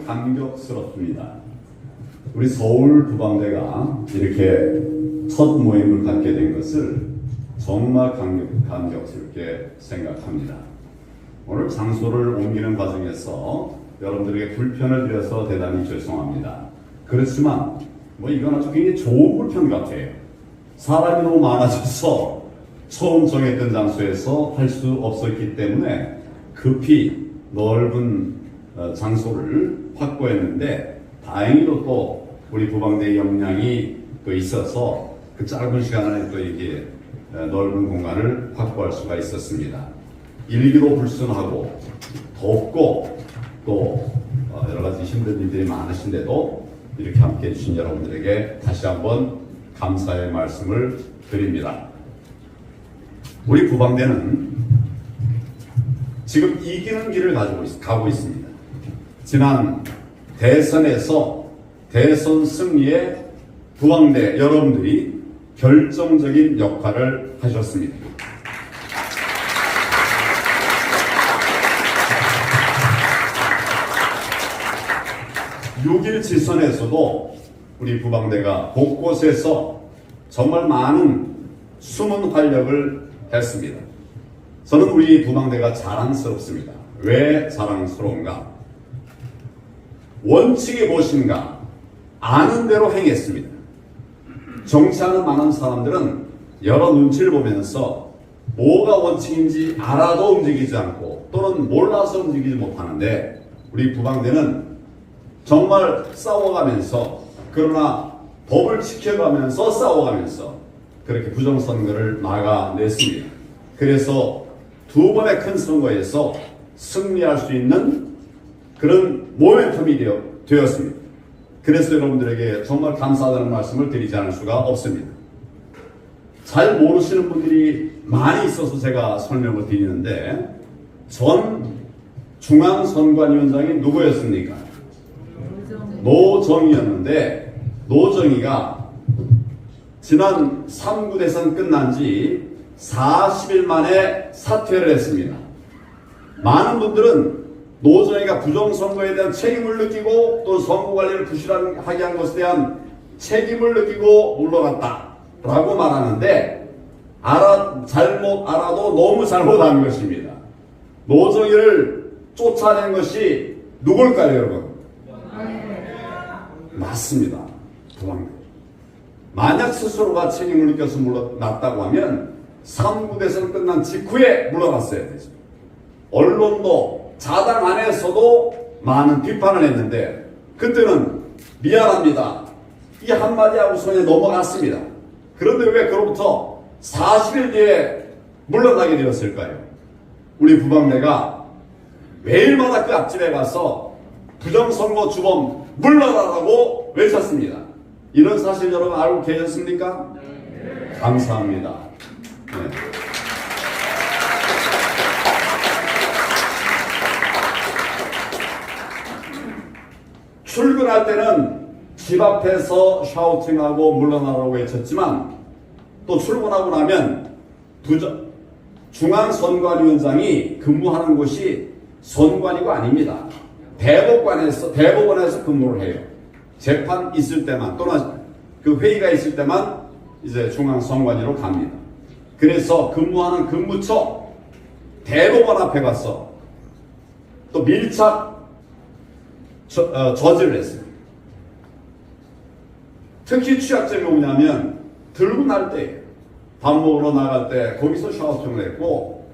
감격스럽습니다. 우리 서울 부방대가 이렇게 첫 모임을 갖게 된 것을 정말 감격스럽게 생각합니다. 오늘 장소를 옮기는 과정에서 여러분들에게 불편을 드려서 대단히 죄송합니다. 그렇지만 이건 아주 굉장히 좋은 불편 같아요. 사람이 너무 많아져서 처음 정했던 장소에서 할 수 없었기 때문에 급히 넓은 장소를 확보했는데, 다행히도 또 우리 부방대의 역량이 또 있어서 그 짧은 시간 안에 또 이게 넓은 공간을 확보할 수가 있었습니다. 일기도 불순하고 덥고 또 여러 가지 힘든 일들이 많으신데도 이렇게 함께 해주신 여러분들에게 다시 한번 감사의 말씀을 드립니다. 우리 부방대는 지금 이기는 길을 가고 있습니다. 지난 대선에서 대선 승리에 부방대 여러분들이 결정적인 역할을 하셨습니다. 6.1 지선에서도 우리 부방대가 곳곳에서 정말 많은 숨은 활약을 했습니다. 저는 우리 부방대가 자랑스럽습니다. 왜 자랑스러운가? 원칙이 무엇인가 아는 대로 행했습니다. 정치하는 많은 사람들은 여러 눈치를 보면서 뭐가 원칙인지 알아도 움직이지 않고 또는 몰라서 움직이지 못하는데, 우리 부방대는 정말 싸워가면서, 그러나 법을 지켜가면서 싸워가면서 그렇게 부정선거를 막아냈습니다. 그래서 두 번의 큰 선거에서 승리할 수 있는 그런 모멘텀이 되었습니다. 그래서 여러분들에게 정말 감사하다는 말씀을 드리지 않을 수가 없습니다. 잘 모르시는 분들이 많이 있어서 제가 설명을 드리는데, 전 중앙선관위원장이 누구였습니까? 노정희였는데, 노정희가 지난 3구 대선 끝난 지 40일 만에 사퇴를 했습니다. 많은 분들은 노정희가 부정선거에 대한 책임을 느끼고 또 선거관리를 부실하게 한 것에 대한 책임을 느끼고 물러갔다 라고 말하는데, 잘못 알아도 너무 잘못한 것입니다. 노정희를 쫓아낸 것이 누굴까요, 여러분? 맞습니다. 부방대. 만약 스스로가 책임을 느껴서 물러났다고 하면 3구 대선 끝난 직후에 물러났어야 되죠. 언론도 자당 안에서도 많은 비판을 했는데, 그때는 미안합니다, 이 한마디 하고 손에 넘어갔습니다. 그런데 왜 그로부터 40일 뒤에 물러나게 되었을까요? 우리 부방대가 매일마다 그 앞집에 가서 부정선거 주범 물러나라고 외쳤습니다. 이런 사실 여러분 알고 계셨습니까? 네. 감사합니다. 네. 출근할 때는 집 앞에서 샤우팅하고 물러나라고 외쳤지만, 또 출근하고 나면 중앙선관위원장이 근무하는 곳이 선관위가 아닙니다. 대법원에서 근무를 해요. 재판 있을 때만 또는 그 회의가 있을 때만 이제 중앙선관위로 갑니다. 그래서 근무하는 근무처 대법원 앞에 가서 또 밀착 저지를 했어요. 특히 취약점이 뭐냐면 들고 날 때, 밥 먹으러 나갈 때 거기서 샤우팅을 했고,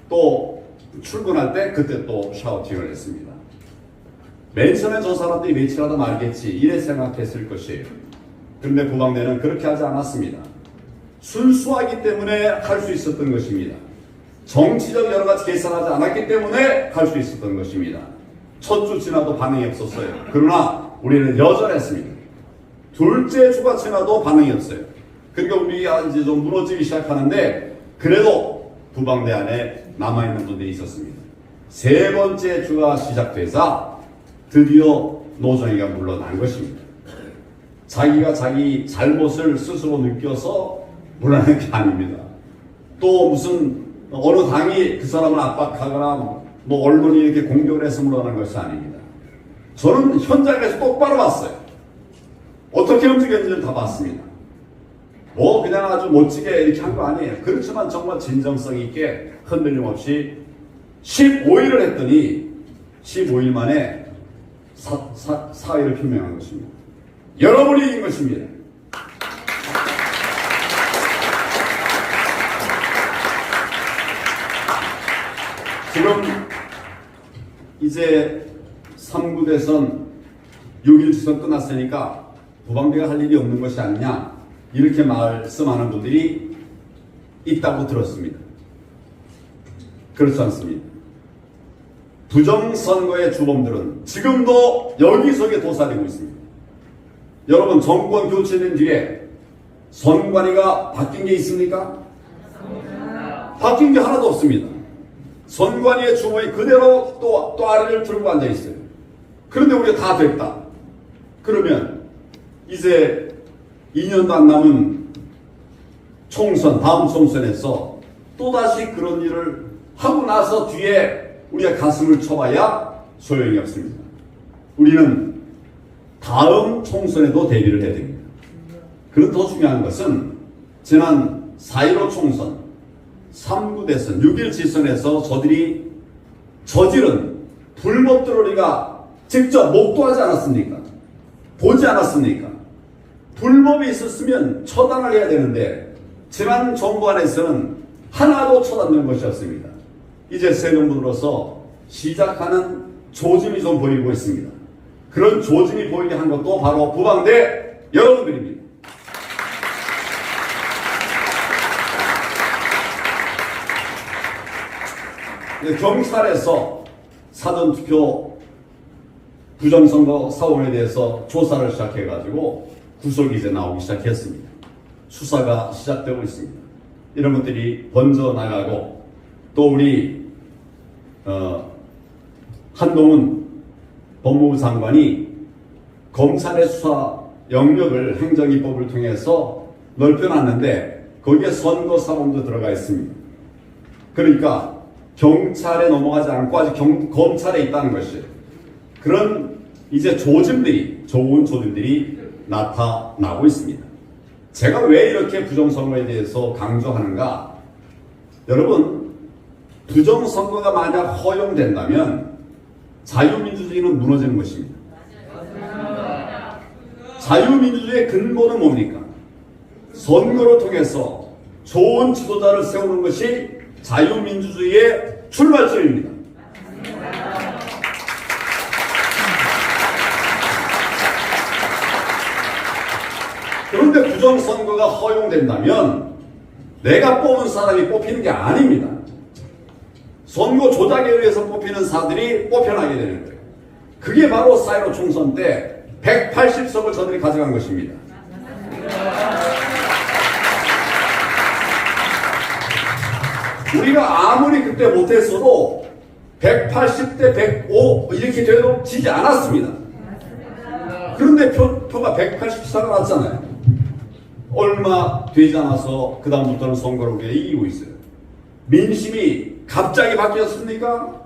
또 출근할 때 그때 또 샤우팅을 했습니다. 맨 처음에 저 사람들이 며칠하다 말겠지 이래 생각했을 것이에요. 그런데 부방대는 그렇게 하지 않았습니다. 순수하기 때문에 할 수 있었던 것입니다. 정치적 여러 가지 계산하지 않았기 때문에 할 수 있었던 것입니다. 첫 주 지나도 반응이 없었어요. 그러나 우리는 여전했습니다. 둘째 주가 지나도 반응이 없어요. 그러니까 우리가 이제 좀 무너지기 시작하는데, 그래도 부방대 안에 남아있는 분들이 있었습니다. 세 번째 주가 시작되자 드디어 노정희가 물러난 것입니다. 자기가 자기 잘못을 스스로 느껴서 물러나는 게 아닙니다. 또 무슨 어느 당이 그 사람을 압박하거나 언론이 이렇게 공격을 해서 물러나는 것이 아닙니다. 저는 현장에서 똑바로 봤어요. 어떻게 움직였는지를 다 봤습니다. 뭐 그냥 아주 멋지게 이렇게 한 거 아니에요. 그렇지만 정말 진정성 있게 흔들림 없이 15일을 했더니 15일 만에 사의를 표명한 것입니다. 여러분이 이긴 것입니다. 지금 이제 3구 대선 6일 추석 끝났으니까 부방대가 할 일이 없는 것이 아니냐 이렇게 말씀하는 분들이 있다고 들었습니다. 그렇지 않습니다. 부정선거의 주범들은 지금도 여기저기 도사리고 있습니다. 여러분, 정권 교체된 뒤에 선관위가 바뀐 게 있습니까? 바뀐 게 하나도 없습니다. 선관위의 주범이 그대로 또 아래를 들고 앉아 있어요. 그런데 우리가 다 됐다. 그러면 이제 2년도 안 남은 총선, 다음 총선에서 또다시 그런 일을 하고 나서 뒤에 우리가 가슴을 쳐봐야 소용이 없습니다. 우리는 다음 총선에도 대비를 해야 됩니다. 그리고 더 중요한 것은 지난 4.15 총선, 3구 대선, 6.1 지선에서 저들이 저지른 불법들을 우리가 직접 목도하지 않았습니까? 보지 않았습니까? 불법이 있었으면 처단을 해야 되는데 지난 정부 안에서는 하나도 처단된 것이 없습니다. 이제 새 정부 들어서 시작하는 조짐이 좀 보이고 있습니다. 그런 조짐이 보이게 한 것도 바로 부방대 여러분들입니다. 경찰에서 사전투표 부정선거 사원에 대해서 조사를 시작해가지고 구속이 이제 나오기 시작했습니다. 수사가 시작되고 있습니다. 이런 것들이 번져나가고 또 우리 한동훈 법무부 장관이 검찰의 수사 영역을 행정입법을 통해서 넓혀놨는데 거기에 선거사범도 들어가 있습니다. 그러니까 경찰에 넘어가지 않고 아직 검찰에 있다는 것이에요. 그런 이제 조짐들이, 좋은 조짐들이 나타나고 있습니다. 제가 왜 이렇게 부정선거에 대해서 강조하는가? 여러분, 부정선거가 만약 허용된다면 자유민주주의는 무너지는 것입니다. 자유민주주의의 근본은 뭡니까? 선거를 통해서 좋은 지도자를 세우는 것이 자유민주주의의 출발점입니다. 그런데 부정선거가 허용된다면 내가 뽑은 사람이 뽑히는 게 아닙니다. 선거 조작에 의해서 뽑히는 사람들이 뽑혀나게 되는 거예요. 그게 바로 4.15 총선 때 180석을 저들이 가져간 것입니다. 우리가 아무리 그때 못했어도 180대 105 이렇게 돼도 지지 않았습니다. 그런데 표가 180석 났잖아요. 얼마 되지 않아서 그 다음부터는 선거를 우리가 이기고 있어요. 민심이 갑자기 바뀌었습니까?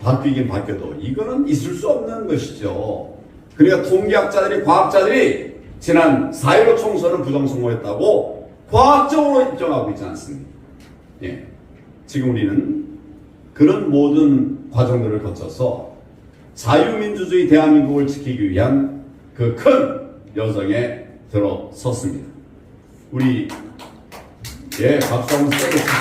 바뀌긴 바뀌어도 이거는 있을 수 없는 것이죠. 그러니까 통계학자들이, 과학자들이 지난 4.15 총선을 부정선거했다고 과학적으로 입증하고 있지 않습니까? 예. 지금 우리는 그런 모든 과정들을 거쳐서 자유민주주의 대한민국을 지키기 위한 그 큰 여정에 들어섰습니다. 우리 박수 한번 써주십시오.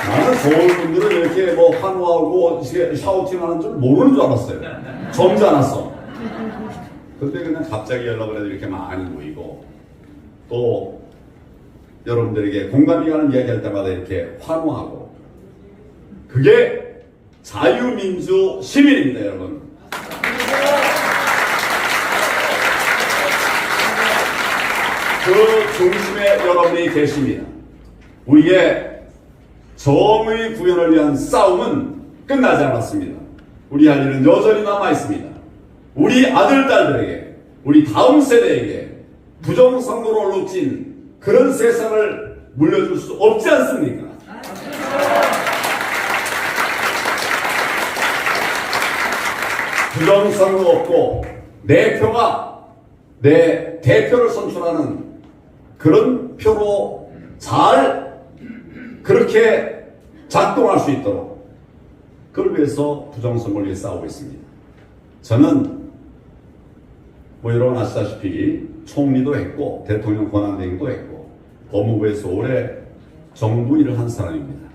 나는 서울 분들은 이렇게 뭐 환호하고 샤우팅하는 줄 모르는 줄 알았어요. 점지 않았어. 근데 그냥 갑자기 연락을 해도 이렇게 많이 모이고 또 여러분들에게 공감이 가는 이야기할 때마다 이렇게 환호하고 그게 자유민주 시민입니다, 여러분. 그 중심에 여러분이 계십니다. 우리의 정의 구현을 위한 싸움은 끝나지 않았습니다. 우리 할 일은 여전히 남아있습니다. 우리 아들, 딸들에게, 우리 다음 세대에게 부정선거로 얼룩진 그런 세상을 물려줄 수 없지 않습니까? 부정선거 없고 내 표가 내 대표를 선출하는 그런 표로 잘 그렇게 작동할 수 있도록 그걸 위해서 부정선거를 위해 싸우고 있습니다. 저는 뭐 여러분 아시다시피 총리도 했고 대통령 권한대행도 했고 법무부에서 오래 정부 일을 한 사람입니다.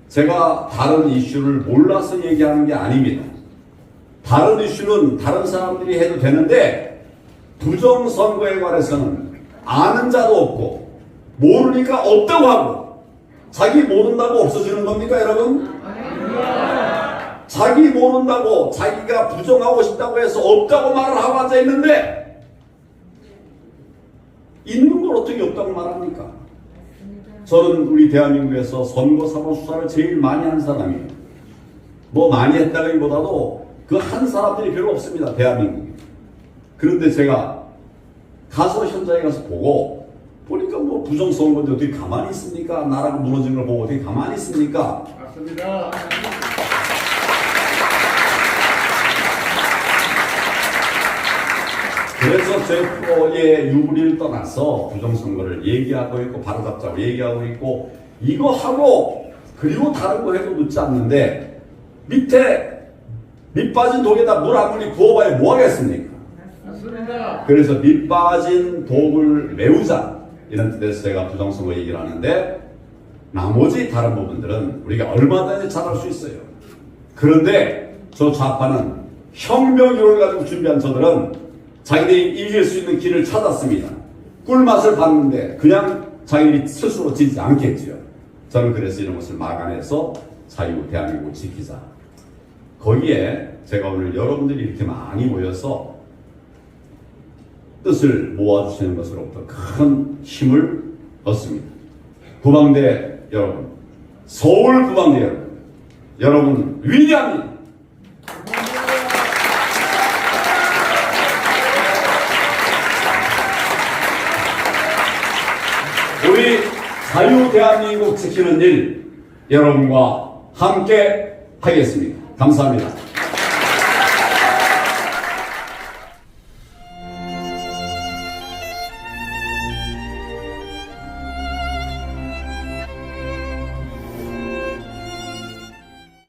제가 다른 이슈를 몰라서 얘기하는 게 아닙니다. 다른 이슈는 다른 사람들이 해도 되는데 부정선거에 관해서는 아는 자도 없고 모르니까 없다고 하고 자기 모른다고 없어지는 겁니까 여러분? 자기 모른다고 자기가 부정하고 싶다고 해서 없다고 말을 하고 앉아있는데 있는 걸 어떻게 없다고 말합니까? 저는 우리 대한민국에서 선거사고 수사를 제일 많이 한 사람이에요. 뭐 많이 했다기보다도 그 한 사람들이 별로 없습니다. 대한민국에. 그런데 제가 가서 현장에 가서 보니까 뭐 부정선거인데 어떻게 가만히 있습니까? 나라가 무너진 걸 보고 어떻게 가만히 있습니까? 맞습니다. 그래서 제 프로의 유불리를 떠나서 부정선거를 얘기하고 있고 바로잡자고 얘기하고 있고 이거 하고 그리고 다른 거 해도 늦지 않는데 밑에 밑 빠진 독에다 물 아무리 부어봐야 뭐 하겠습니까? 맞습니다. 그래서 밑 빠진 독을 메우자 이런 뜻에서 제가 부정선거 얘기를 하는데 나머지 다른 부분들은 우리가 얼마든지 잘할 수 있어요. 그런데 저 좌파는 혁명이론을 가지고 준비한 저들은 자기들이 이길 수 있는 길을 찾았습니다. 꿀맛을 봤는데 그냥 자기들이 스스로 지지 않겠지요. 저는 그래서 이런 것을 막아내서 자유 대한민국을 지키자. 거기에 제가 오늘 여러분들이 이렇게 많이 모여서 뜻을 모아주시는 것으로부터 큰 힘을 얻습니다. 구방대 여러분, 서울 구방대 여러분, 여러분 위대합니다. 우리 자유 대한민국 지키는 일 여러분과 함께 하겠습니다. 감사합니다.